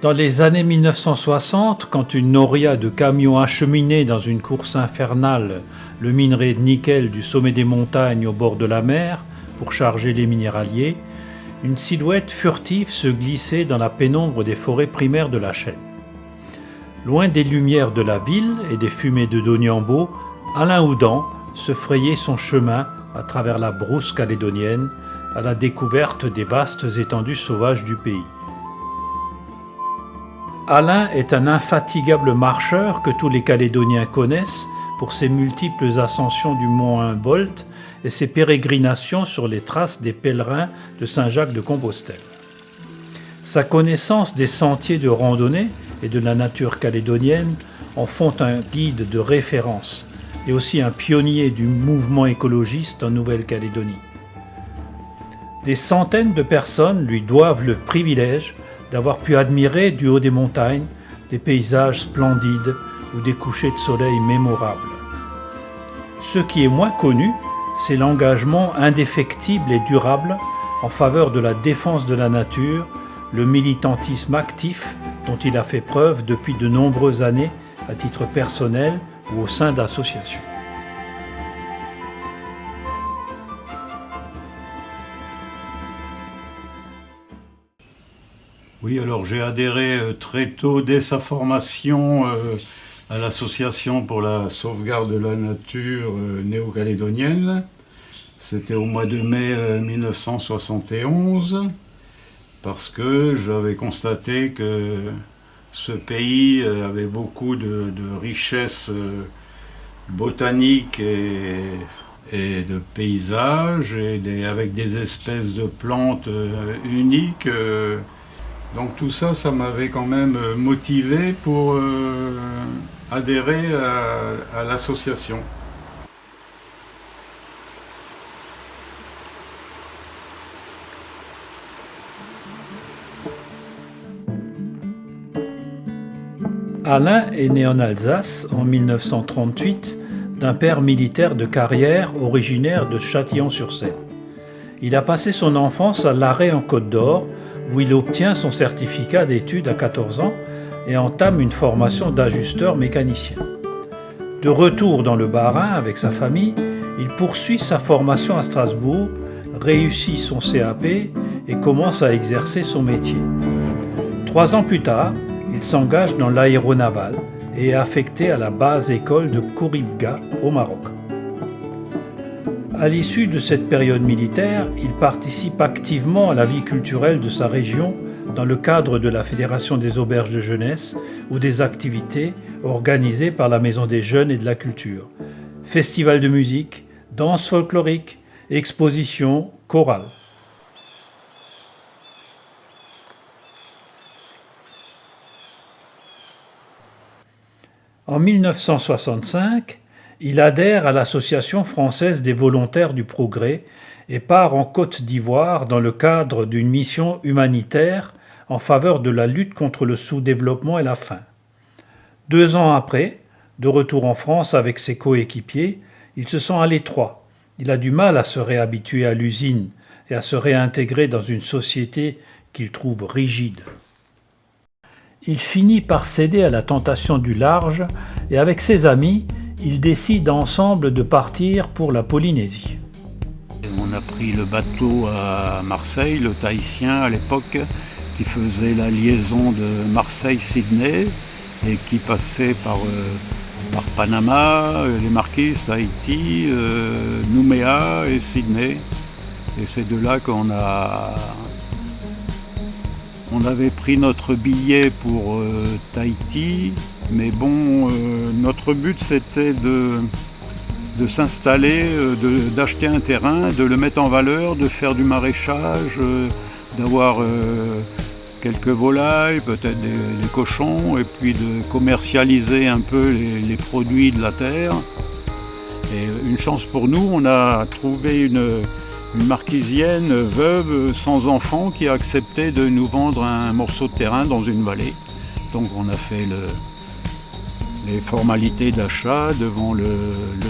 Dans les années 1960, quand une noria de camions acheminait dans une course infernale le minerai de nickel du sommet des montagnes au bord de la mer pour charger les minéraliers, une silhouette furtive se glissait dans la pénombre des forêts primaires de la Chaîne. Loin des lumières de la ville et des fumées de Doniambo, Alain Houdan se frayait son chemin à travers la brousse calédonienne à la découverte des vastes étendues sauvages du pays. Alain est un infatigable marcheur que tous les Calédoniens connaissent pour ses multiples ascensions du mont Humboldt et ses pérégrinations sur les traces des pèlerins de Saint-Jacques-de-Compostelle. Sa connaissance des sentiers de randonnée et de la nature calédonienne en font un guide de référence et aussi un pionnier du mouvement écologiste en Nouvelle-Calédonie. Des centaines de personnes lui doivent le privilège d'avoir pu admirer du haut des montagnes des paysages splendides ou des couchers de soleil mémorables. Ce qui est moins connu, c'est l'engagement indéfectible et durable en faveur de la défense de la nature, le militantisme actif dont il a fait preuve depuis de nombreuses années à titre personnel ou au sein d'associations. Oui, alors j'ai adhéré très tôt, dès sa formation, à l'association pour la sauvegarde de la nature néo-calédonienne. C'était au mois de mai 1971, parce que j'avais constaté que ce pays avait beaucoup de richesses botaniques et de paysages, avec des espèces de plantes uniques. Donc tout ça, ça m'avait quand même motivé pour adhérer à l'association. Alain est né en Alsace en 1938 d'un père militaire de carrière originaire de Châtillon-sur-Seine. Il a passé son enfance à Larrey en Côte d'Or, où il obtient son certificat d'études à 14 ans et entame une formation d'ajusteur mécanicien. De retour dans le Bas-Rhin avec sa famille, il poursuit sa formation à Strasbourg, réussit son CAP et commence à exercer son métier. 3 ans plus tard, il s'engage dans l'aéronaval et est affecté à la base école de Kouribga au Maroc. À l'issue de cette période militaire, il participe activement à la vie culturelle de sa région dans le cadre de la Fédération des auberges de jeunesse ou des activités organisées par la Maison des jeunes et de la culture. Festivals de musique, danse folklorique, expositions, chorales. En 1965, il adhère à l'Association française des volontaires du progrès et part en Côte d'Ivoire dans le cadre d'une mission humanitaire en faveur de la lutte contre le sous-développement et la faim. 2 ans après, de retour en France avec ses coéquipiers, il se sent à l'étroit. Il a du mal à se réhabituer à l'usine et à se réintégrer dans une société qu'il trouve rigide. Il finit par céder à la tentation du large et avec ses amis, ils décident ensemble de partir pour la Polynésie. On a pris le bateau à Marseille, le Tahitien à l'époque, qui faisait la liaison de Marseille-Sydney et qui passait par Panama, les Marquises, Tahiti, Nouméa et Sydney. Et c'est de là qu'on avait pris notre billet pour Tahiti, mais bon, notre but c'était de s'installer, d'acheter un terrain, de le mettre en valeur, de faire du maraîchage, d'avoir quelques volailles, peut-être des cochons, et puis de commercialiser un peu les produits de la terre. Et une chance pour nous, on a trouvé une marquisienne veuve sans enfant qui a accepté de nous vendre un morceau de terrain dans une vallée. Donc on a fait les formalités d'achat devant le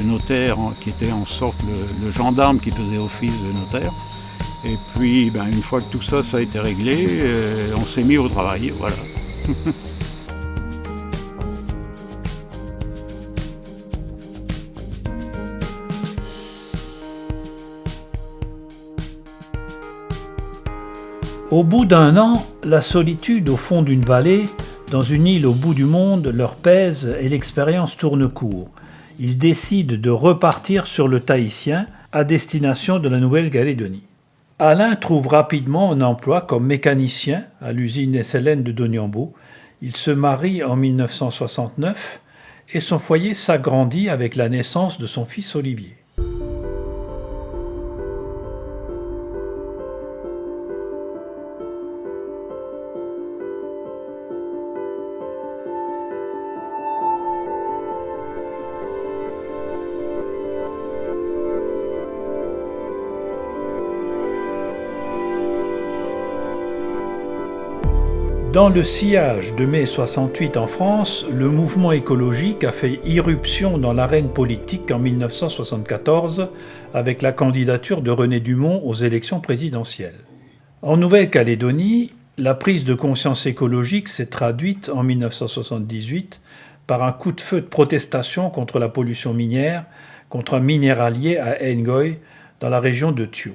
notaire qui était en sorte le gendarme qui faisait office de notaire. Et puis une fois que tout ça a été réglé, on s'est mis au travail, voilà. Au bout d'un an, la solitude au fond d'une vallée, dans une île au bout du monde, leur pèse et l'expérience tourne court. Ils décident de repartir sur le Tahitien à destination de la Nouvelle-Calédonie. Alain trouve rapidement un emploi comme mécanicien à l'usine SLN de Doniambo. Il se marie en 1969 et son foyer s'agrandit avec la naissance de son fils Olivier. Dans le sillage de mai 68 en France, le mouvement écologique a fait irruption dans l'arène politique en 1974 avec la candidature de René Dumont aux élections présidentielles. En Nouvelle-Calédonie, la prise de conscience écologique s'est traduite en 1978 par un coup de feu de protestation contre la pollution minière, contre un minéralier à Ngoy, dans la région de Thio.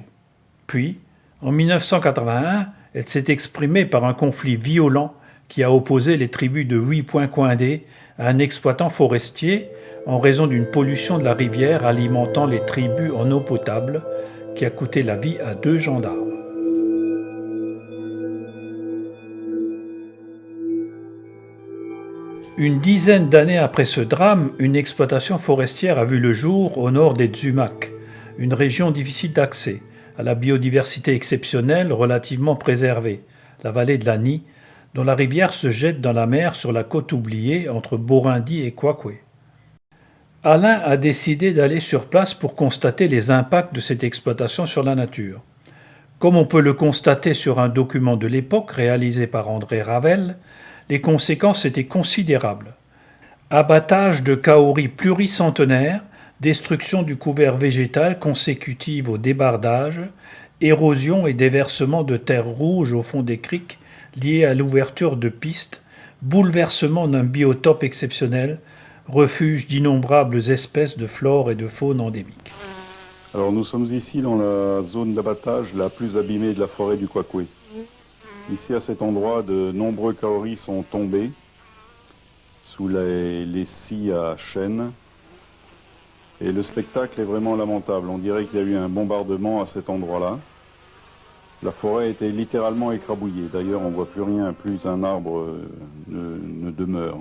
Puis, en 1981, elle s'est exprimée par un conflit violent qui a opposé les tribus de Huit-Point-Coindé à un exploitant forestier en raison d'une pollution de la rivière alimentant les tribus en eau potable qui a coûté la vie à 2 gendarmes. Une dizaine d'années après ce drame, une exploitation forestière a vu le jour au nord des Tsumak, une région difficile d'accès, à la biodiversité exceptionnelle relativement préservée, la vallée de la Nie, dont la rivière se jette dans la mer sur la côte oubliée entre Borindi et Kwakwe. Alain a décidé d'aller sur place pour constater les impacts de cette exploitation sur la nature. Comme on peut le constater sur un document de l'époque réalisé par André Ravel, les conséquences étaient considérables. Abattage de kaoris pluricentenaires, destruction du couvert végétal consécutive au débardage, érosion et déversement de terre rouge au fond des criques liés à l'ouverture de pistes, bouleversement d'un biotope exceptionnel, refuge d'innombrables espèces de flore et de faune endémiques. Alors nous sommes ici dans la zone d'abattage la plus abîmée de la forêt du Kwakwe. Ici à cet endroit, de nombreux kaoris sont tombés sous les scies à chêne. Et le spectacle est vraiment lamentable. On dirait qu'il y a eu un bombardement à cet endroit-là. La forêt était littéralement écrabouillée. D'ailleurs, on ne voit plus rien, plus un arbre ne demeure.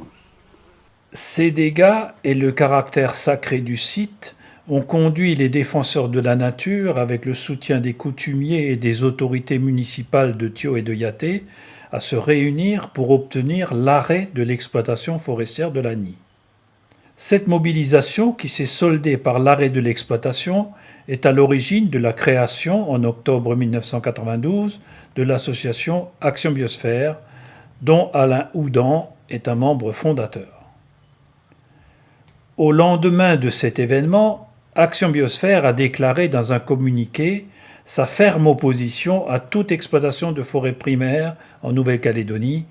Ces dégâts et le caractère sacré du site ont conduit les défenseurs de la nature, avec le soutien des coutumiers et des autorités municipales de Thio et de Yaté, à se réunir pour obtenir l'arrêt de l'exploitation forestière de la Nie. Cette mobilisation, qui s'est soldée par l'arrêt de l'exploitation, est à l'origine de la création, en octobre 1992, de l'association Action Biosphère, dont Alain Houdan est un membre fondateur. Au lendemain de cet événement, Action Biosphère a déclaré dans un communiqué sa ferme opposition à toute exploitation de forêts primaires en Nouvelle-Calédonie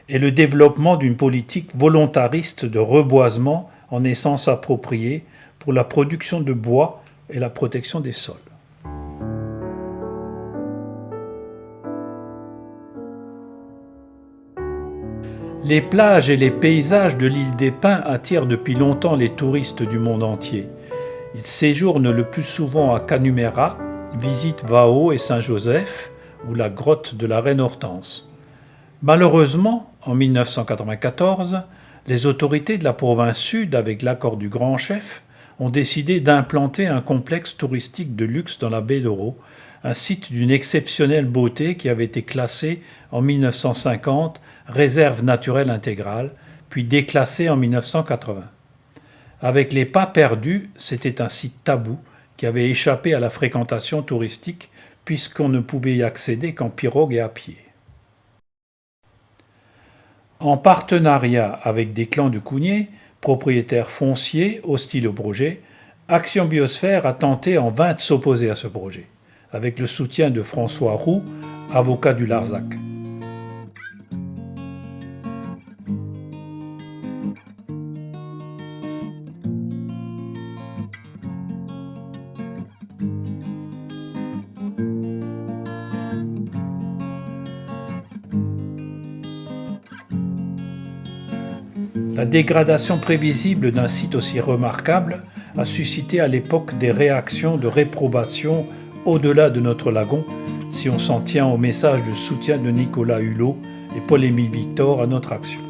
et le développement d'une politique volontariste de reboisement en essence appropriée pour la production de bois et la protection des sols. Les plages et les paysages de l'île des Pins attirent depuis longtemps les touristes du monde entier. Ils séjournent le plus souvent à Canumera, visitent Vao et Saint-Joseph ou la grotte de la Reine Hortense. Malheureusement, en 1994, les autorités de la province sud, avec l'accord du grand chef, ont décidé d'implanter un complexe touristique de luxe dans la baie d'Oro, un site d'une exceptionnelle beauté qui avait été classé en 1950 réserve naturelle intégrale, puis déclassé en 1980. Avec les pas perdus, c'était un site tabou qui avait échappé à la fréquentation touristique puisqu'on ne pouvait y accéder qu'en pirogue et à pied. En partenariat avec des clans de Cougnier, propriétaires fonciers hostiles au projet, Action Biosphère a tenté en vain de s'opposer à ce projet, avec le soutien de François Roux, avocat du Larzac. La dégradation prévisible d'un site aussi remarquable a suscité à l'époque des réactions de réprobation au-delà de notre lagon, si on s'en tient au message de soutien de Nicolas Hulot et Paul-Émile Victor à notre action.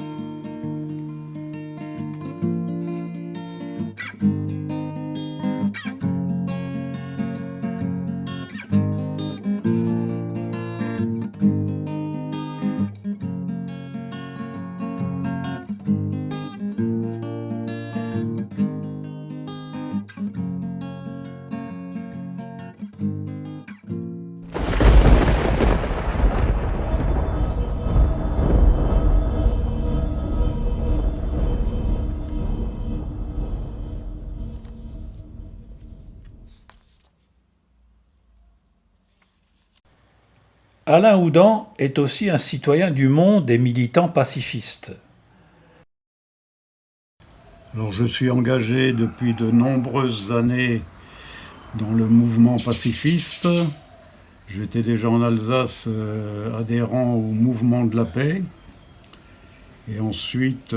Alain Houdan est aussi un citoyen du monde et militant pacifiste. Alors, je suis engagé depuis de nombreuses années dans le mouvement pacifiste. J'étais déjà en Alsace adhérent au mouvement de la paix. Et ensuite,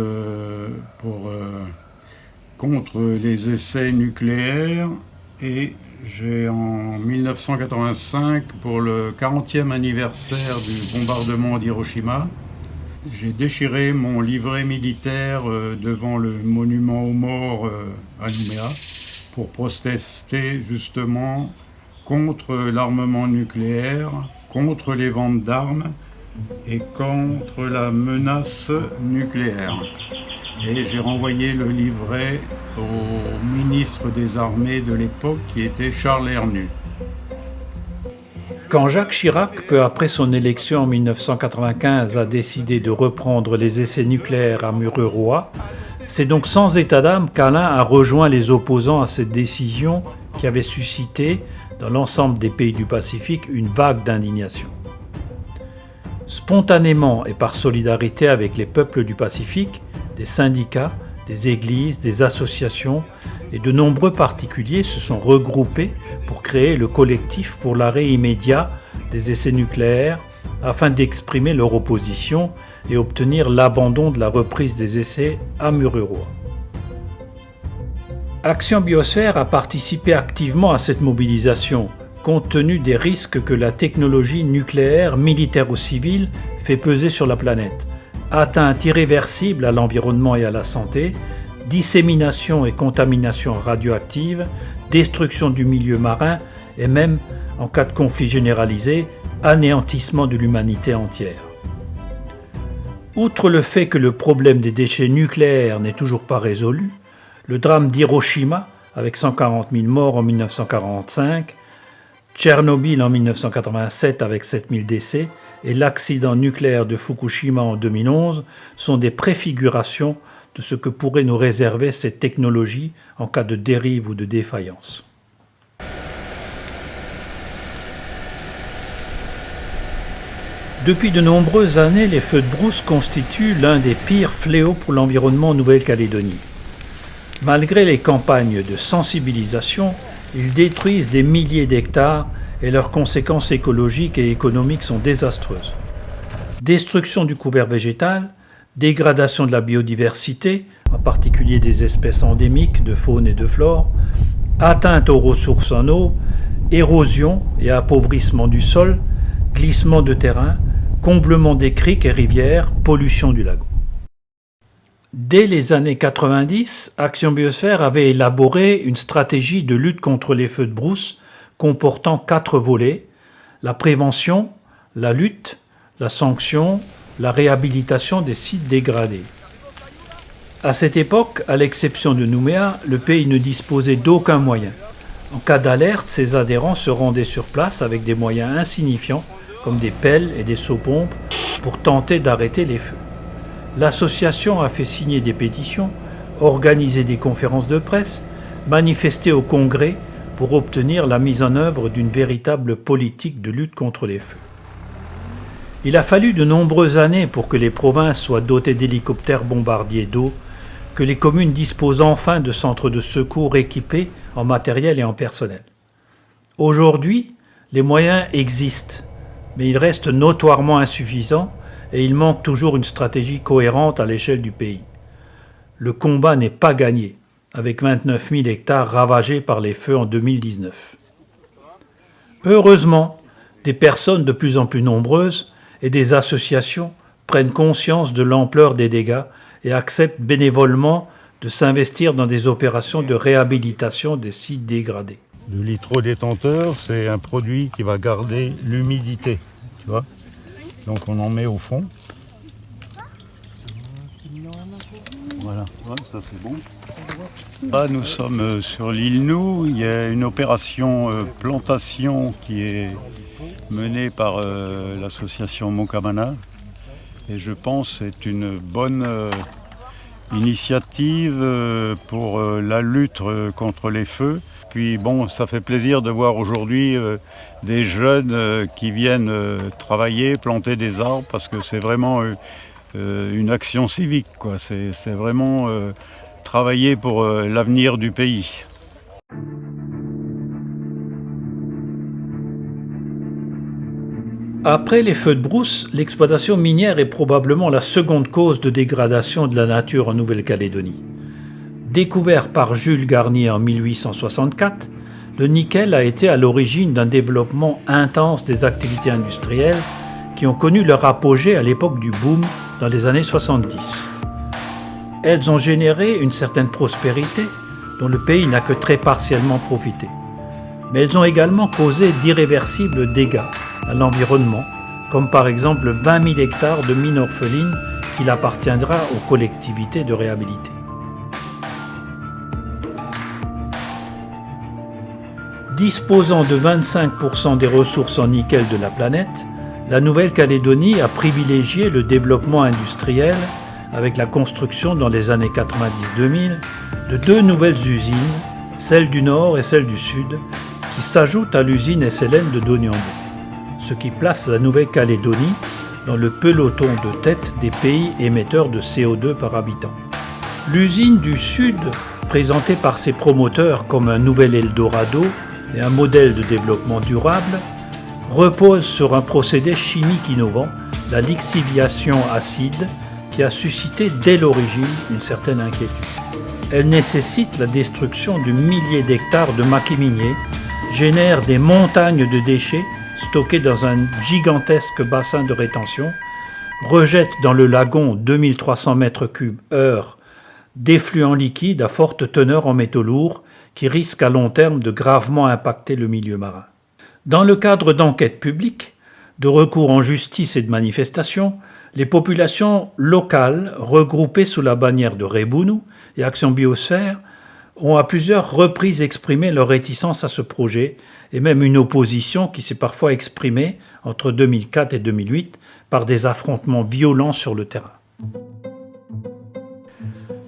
contre les essais nucléaires. Et j'ai en 1985, pour le 40e anniversaire du bombardement d'Hiroshima, j'ai déchiré mon livret militaire devant le monument aux morts à Nouméa pour protester justement contre l'armement nucléaire, contre les ventes d'armes et contre la menace nucléaire. Et j'ai renvoyé le livret au ministre des Armées de l'époque qui était Charles Hernu. Quand Jacques Chirac, peu après son élection en 1995, a décidé de reprendre les essais nucléaires à Mururoa, c'est donc sans état d'âme qu'Alain a rejoint les opposants à cette décision qui avait suscité, dans l'ensemble des pays du Pacifique, une vague d'indignation. Spontanément et par solidarité avec les peuples du Pacifique, des syndicats, des églises, des associations et de nombreux particuliers se sont regroupés pour créer le collectif pour l'arrêt immédiat des essais nucléaires afin d'exprimer leur opposition et obtenir l'abandon de la reprise des essais à Mururoa. Action Biosphère a participé activement à cette mobilisation, compte tenu des risques que la technologie nucléaire, militaire ou civile, fait peser sur la planète. Atteinte irréversible à l'environnement et à la santé, dissémination et contamination radioactive, destruction du milieu marin et même, en cas de conflit généralisé, anéantissement de l'humanité entière. Outre le fait que le problème des déchets nucléaires n'est toujours pas résolu, le drame d'Hiroshima, avec 140 000 morts en 1945, Tchernobyl en 1987 avec 7 000 décès et l'accident nucléaire de Fukushima en 2011 sont des préfigurations de ce que pourrait nous réserver cette technologie en cas de dérive ou de défaillance. Depuis de nombreuses années, les feux de brousse constituent l'un des pires fléaux pour l'environnement en Nouvelle-Calédonie. Malgré les campagnes de sensibilisation, ils détruisent des milliers d'hectares et leurs conséquences écologiques et économiques sont désastreuses. Destruction du couvert végétal, dégradation de la biodiversité, en particulier des espèces endémiques de faune et de flore, atteinte aux ressources en eau, érosion et appauvrissement du sol, glissement de terrain, comblement des criques et rivières, pollution du lagon. Dès les années 90, Action Biosphère avait élaboré une stratégie de lutte contre les feux de brousse comportant 4 volets: la prévention, la lutte, la sanction, la réhabilitation des sites dégradés. À cette époque, à l'exception de Nouméa, le pays ne disposait d'aucun moyen. En cas d'alerte, ses adhérents se rendaient sur place avec des moyens insignifiants comme des pelles et des seaux-pompes pour tenter d'arrêter les feux. L'association a fait signer des pétitions, organisé des conférences de presse, manifesté au Congrès pour obtenir la mise en œuvre d'une véritable politique de lutte contre les feux. Il a fallu de nombreuses années pour que les provinces soient dotées d'hélicoptères bombardiers d'eau, que les communes disposent enfin de centres de secours équipés en matériel et en personnel. Aujourd'hui, les moyens existent, mais ils restent notoirement insuffisants et il manque toujours une stratégie cohérente à l'échelle du pays. le combat n'est pas gagné, avec 29 000 hectares ravagés par les feux en 2019. Heureusement, des personnes de plus en plus nombreuses et des associations prennent conscience de l'ampleur des dégâts et acceptent bénévolement de s'investir dans des opérations de réhabilitation des sites dégradés. Le litrodétenteur, c'est un produit qui va garder l'humidité, tu vois. Donc on en met au fond. Voilà, ouais, ça c'est bon. Là, nous sommes sur l'île Nou. Il y a une opération plantation qui est menée par l'association Moncamana. Et je pense que c'est une bonne initiative pour la lutte contre les feux. Puis bon, ça fait plaisir de voir aujourd'hui des jeunes qui viennent travailler, planter des arbres, parce que c'est vraiment une action civique, quoi. C'est vraiment travailler pour l'avenir du pays. Après les feux de brousse, l'exploitation minière est probablement la seconde cause de dégradation de la nature en Nouvelle-Calédonie. Découvert par Jules Garnier en 1864, le nickel a été à l'origine d'un développement intense des activités industrielles qui ont connu leur apogée à l'époque du boom dans les années 70. Elles ont généré une certaine prospérité dont le pays n'a que très partiellement profité. Mais elles ont également causé d'irréversibles dégâts à l'environnement, comme par exemple 20 000 hectares de mines orphelines qu'il appartiendra aux collectivités de réhabiliter. Disposant de 25% des ressources en nickel de la planète, la Nouvelle-Calédonie a privilégié le développement industriel avec la construction dans les années 90-2000 de 2 nouvelles usines, celle du Nord et celle du Sud, qui s'ajoutent à l'usine SLN de Doniambo, ce qui place la Nouvelle-Calédonie dans le peloton de tête des pays émetteurs de CO2 par habitant. L'usine du Sud, présentée par ses promoteurs comme un nouvel Eldorado et un modèle de développement durable, repose sur un procédé chimique innovant, la lixiviation acide, qui a suscité dès l'origine une certaine inquiétude. Elle nécessite la destruction de milliers d'hectares de maquis miniers, génère des montagnes de déchets stockés dans un gigantesque bassin de rétention, rejette dans le lagon 2300 m3/h d'effluents liquides à forte teneur en métaux lourds qui risquent à long terme de gravement impacter le milieu marin. Dans le cadre d'enquêtes publiques, de recours en justice et de manifestations, les populations locales, regroupées sous la bannière de Rebunu et Action Biosphère, ont à plusieurs reprises exprimé leur réticence à ce projet et même une opposition qui s'est parfois exprimée entre 2004 et 2008 par des affrontements violents sur le terrain.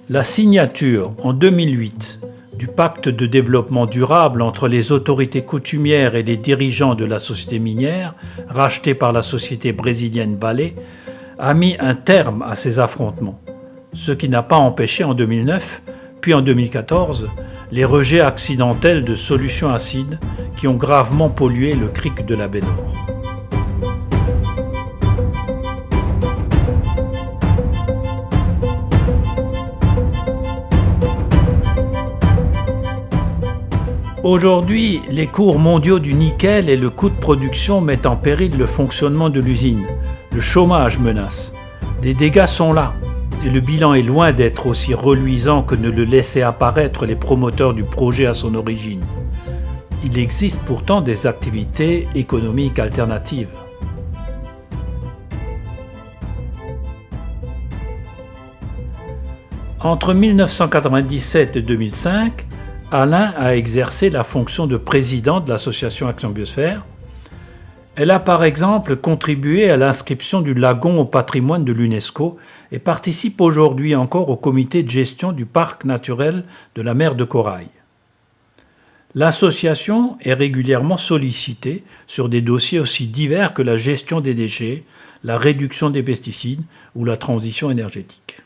La signature en 2008 du pacte de développement durable entre les autorités coutumières et les dirigeants de la société minière, rachetée par la société brésilienne Vale, a mis un terme à ces affrontements, ce qui n'a pas empêché en 2009, puis en 2014, les rejets accidentels de solutions acides qui ont gravement pollué le crique de la baie Nord. Aujourd'hui, les cours mondiaux du nickel et le coût de production mettent en péril le fonctionnement de l'usine. Le chômage menace. Des dégâts sont là, et le bilan est loin d'être aussi reluisant que ne le laissaient apparaître les promoteurs du projet à son origine. Il existe pourtant des activités économiques alternatives. Entre 1997 et 2005, Alain a exercé la fonction de président de l'association Action Biosphère. Elle a par exemple contribué à l'inscription du lagon au patrimoine de l'UNESCO et participe aujourd'hui encore au comité de gestion du parc naturel de la mer de Corail. L'association est régulièrement sollicitée sur des dossiers aussi divers que la gestion des déchets, la réduction des pesticides ou la transition énergétique.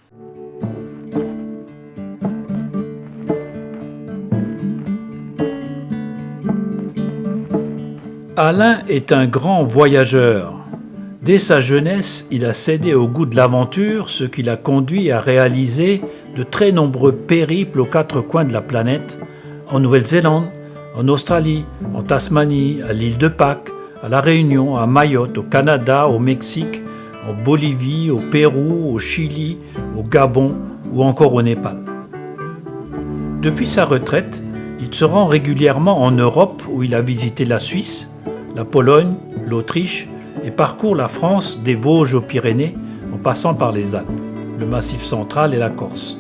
Alain est un grand voyageur. Dès sa jeunesse, il a cédé au goût de l'aventure, ce qui l'a conduit à réaliser de très nombreux périples aux quatre coins de la planète, en Nouvelle-Zélande, en Australie, en Tasmanie, à l'île de Pâques, à La Réunion, à Mayotte, au Canada, au Mexique, en Bolivie, au Pérou, au Chili, au Gabon ou encore au Népal. Depuis sa retraite, il se rend régulièrement en Europe où il a visité la Suisse, la Pologne, l'Autriche et parcourt la France des Vosges aux Pyrénées en passant par les Alpes, le Massif central et la Corse,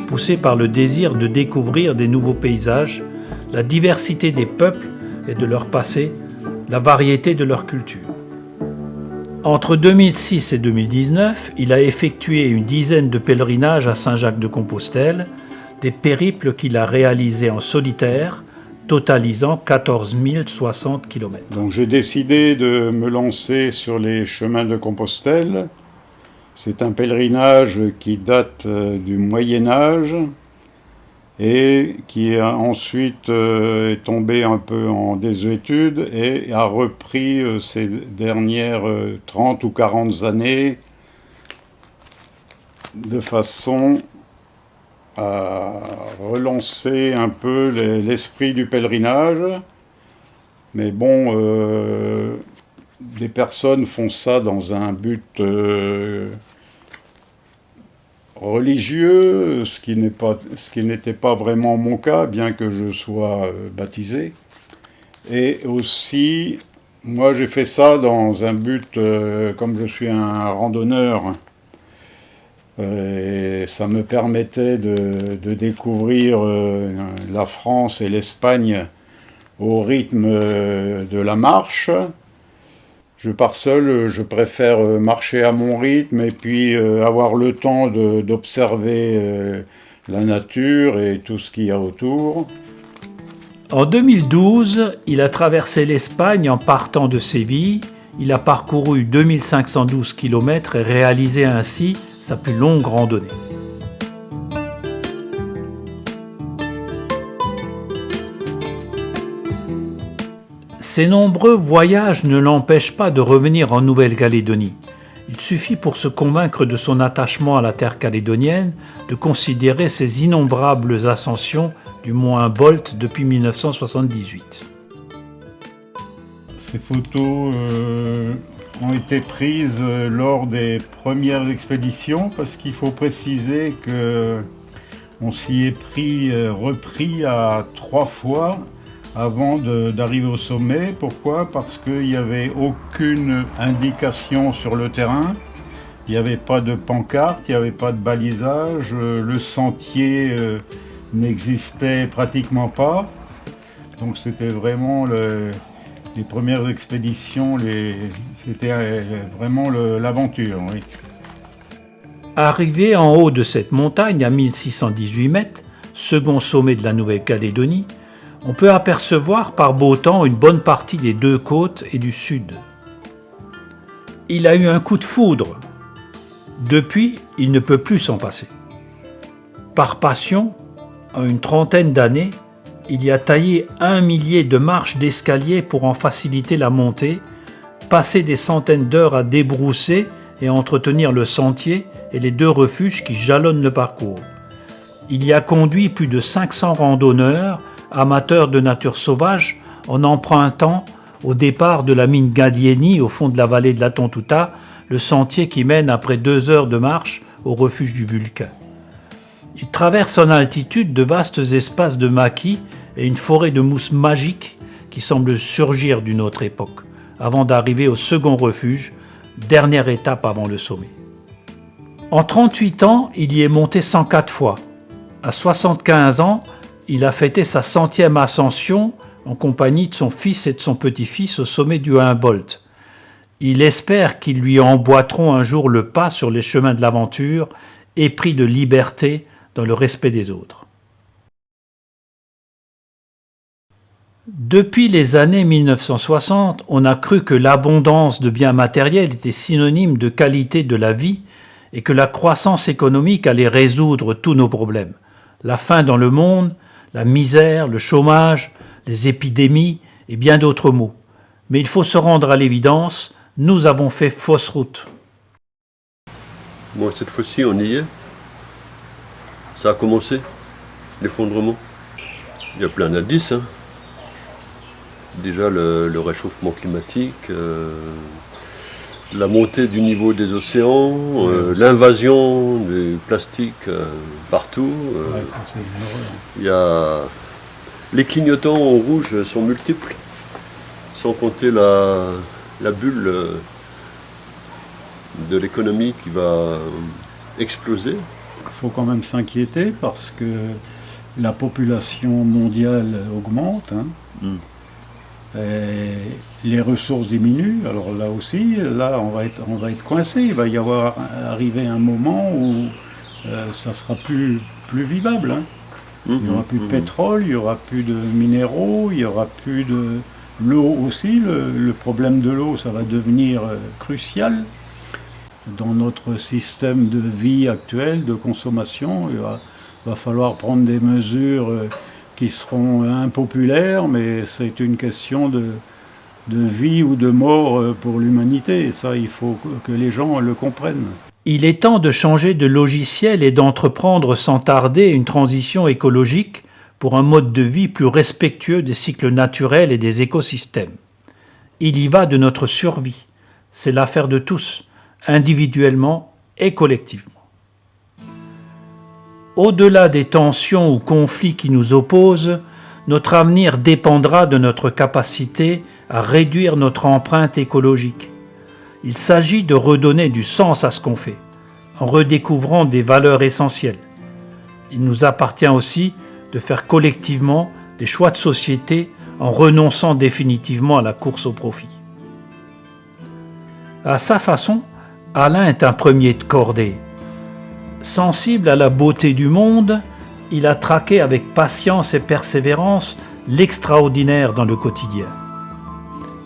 poussé par le désir de découvrir des nouveaux paysages, la diversité des peuples et de leur passé, la variété de leur culture. Entre 2006 et 2019, il a effectué une dizaine de pèlerinages à Saint-Jacques-de-Compostelle, des périples qu'il a réalisés en solitaire, totalisant 14 060 km. Donc j'ai décidé de me lancer sur les chemins de Compostelle. C'est un pèlerinage qui date du Moyen-Âge et qui a ensuite est tombé un peu en désuétude et a repris ces dernières 30 ou 40 années de façon à relancer un peu l'esprit du pèlerinage. Mais bon, des personnes font ça dans un but religieux, ce qui n'était pas vraiment mon cas, bien que je sois baptisé. Et aussi, moi j'ai fait ça dans un but, comme je suis un randonneur, et ça me permettait de découvrir la France et l'Espagne au rythme de la marche. Je pars seul, je préfère marcher à mon rythme et puis avoir le temps d'observer la nature et tout ce qu'il y a autour. En 2012, il a traversé l'Espagne en partant de Séville. Il a parcouru 2512 km et réalisé ainsi sa plus longue randonnée. Ces nombreux voyages ne l'empêchent pas de revenir en Nouvelle-Calédonie. Il suffit pour se convaincre de son attachement à la terre calédonienne de considérer ses innombrables ascensions du mont Humboldt depuis 1978. Ces photos ont été prises lors des premières expéditions parce qu'il faut préciser qu'on s'y est repris à 3 fois avant d'arriver au sommet. Pourquoi ? Parce qu'il n'y avait aucune indication sur le terrain, il n'y avait pas de pancarte, il n'y avait pas de balisage, le sentier n'existait pratiquement pas. Donc c'était vraiment les premières expéditions, c'était vraiment l'aventure. Oui. Arrivé en haut de cette montagne à 1618 mètres, second sommet de la Nouvelle-Calédonie, on peut apercevoir par beau temps une bonne partie des deux côtes et du sud. Il a eu un coup de foudre. Depuis, il ne peut plus s'en passer. Par passion, en une trentaine d'années, il y a taillé 1 millier de marches d'escalier pour en faciliter la montée, passé des centaines d'heures à débrousser et entretenir le sentier et les 2 refuges qui jalonnent le parcours. Il y a conduit plus de 500 randonneurs, amateurs de nature sauvage, en empruntant au départ de la mine Gadieni au fond de la vallée de la Tontouta, le sentier qui mène après 2 heures de marche au refuge du Vulcain. Il traverse en altitude de vastes espaces de maquis et une forêt de mousse magique qui semble surgir d'une autre époque, avant d'arriver au second refuge, dernière étape avant le sommet. En 38 ans, il y est monté 104 fois. À 75 ans, il a fêté sa 100e ascension en compagnie de son fils et de son petit-fils au sommet du Humboldt. Il espère qu'ils lui emboîteront un jour le pas sur les chemins de l'aventure, épris de liberté dans le respect des autres. Depuis les années 1960, on a cru que l'abondance de biens matériels était synonyme de qualité de la vie et que la croissance économique allait résoudre tous nos problèmes. La faim dans le monde, la misère, le chômage, les épidémies et bien d'autres maux. Mais il faut se rendre à l'évidence, nous avons fait fausse route. Bon, cette fois-ci, on y est. ça a commencé, l'effondrement. Il y a plein d'indices. Hein. Déjà le réchauffement climatique, la montée du niveau des océans, l'invasion du plastique partout. Il y a... Les clignotants en rouge sont multiples, sans compter la bulle de l'économie qui va exploser. Il faut quand même s'inquiéter parce que la population mondiale augmente. Hein. Et les ressources diminuent, alors là aussi, on va être coincé. Il va y arriver un moment où ça sera plus vivable. Hein. Il n'y aura plus de pétrole, il n'y aura plus de minéraux, il n'y aura plus de l'eau aussi. Le problème de l'eau, ça va devenir crucial dans notre système de vie actuel, de consommation. Il va falloir prendre des mesures qui seront impopulaires, mais c'est une question de vie ou de mort pour l'humanité. Et ça, il faut que les gens le comprennent. Il est temps de changer de logiciel et d'entreprendre sans tarder une transition écologique pour un mode de vie plus respectueux des cycles naturels et des écosystèmes. Il y va de notre survie. C'est l'affaire de tous, individuellement et collectivement. Au-delà des tensions ou conflits qui nous opposent, notre avenir dépendra de notre capacité à réduire notre empreinte écologique. Il s'agit de redonner du sens à ce qu'on fait, en redécouvrant des valeurs essentielles. Il nous appartient aussi de faire collectivement des choix de société en renonçant définitivement à la course au profit. À sa façon, Alain est un premier de cordée. Sensible à la beauté du monde, il a traqué avec patience et persévérance l'extraordinaire dans le quotidien.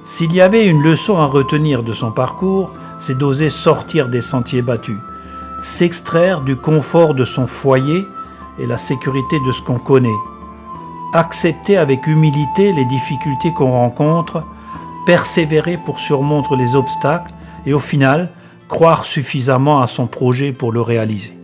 S'il y avait une leçon à retenir de son parcours, c'est d'oser sortir des sentiers battus, s'extraire du confort de son foyer et la sécurité de ce qu'on connaît, accepter avec humilité les difficultés qu'on rencontre, persévérer pour surmonter les obstacles et au final, croire suffisamment à son projet pour le réaliser.